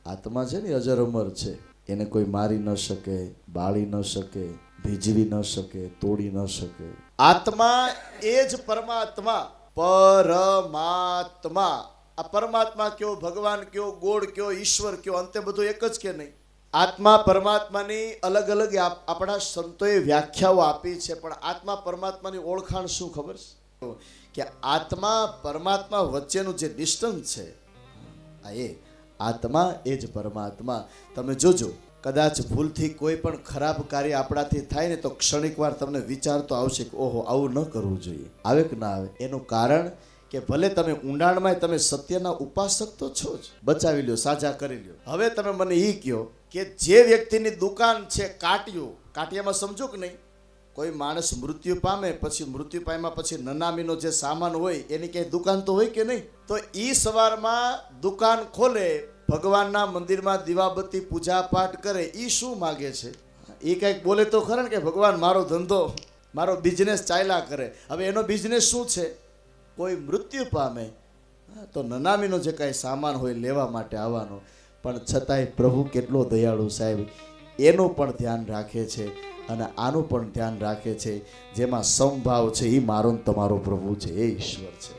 આત્મા છે ને અજર અમર છે, એને કોઈ મારી ન શકે, બાળી ન શકે, ભીજવી ન શકે, તોડી ન શકે. આત્મા એ જ પરમાત્મા. પરમાત્મા. આ પરમાત્મા કયો, ભગવાન કયો, ગોળ કયો, ઈશ્વર કયો, અંતે બધું એક જ કે નહીં? આત્મા પરમાત્માની અલગ અલગ આપણા સંતોએ વ્યાખ્યાઓ આપી છે, પણ આત્મા પરમાત્માની ઓળખાણ શું ખબર છે? કે આત્મા પરમાત્મા વચ્ચેનું જે ડિસ્ટન્સ છે, આત્મા એ જ પરમાત્મા. તમે જોજો, કદાચ ભૂલથી કોઈ પણ ખરાબ કાર્ય આપણાથી થાય ને તો ક્ષણિક વાર તમને વિચાર તો આવશે કે ઓહો, આવું ન કરવું જોઈએ. આવે કે ના આવે? એનું કારણ કે ભલે તમે ઊંડાણમાં તમે સત્યના ઉપાસક તો છો જ, બચાવી લ્યો, સાજા કરી લ્યો. હવે તમે મને એ કહો કે જે વ્યક્તિની દુકાન છે કાટિયામાં સમજો કે નહીં? કોઈ માણસ મૃત્યુ પામે, પછી મૃત્યુ પામ્યા પછી નનામીનો જે સામાન હોય એની ક્યાંય દુકાન તો હોય કે નહીં? તો ઈ સવારમાં દુકાન ખોલે, ભગવાનના મંદિરમાં દીવાબત્તી પૂજા પાઠ કરે, ઈ શું માગે છે? એ કંઈક બોલે તો ખરા ને કે ભગવાન મારો ધંધો, મારો બિઝનેસ ચાલ્યા કરે. હવે એનો બિઝનેસ શું છે? કોઈ મૃત્યુ પામે તો નનામીનો જે કાંઈ સામાન હોય લેવા માટે આવવાનો. પણ છતાંય પ્રભુ કેટલો દયાળુ સાહેબ, એનું પણ ધ્યાન રાખે છે અને આનું પણ ધ્યાન રાખે છે. જેમાં સમભાવ છે એ મારો ને તમારો પ્રભુ છે, એ ઈશ્વર છે.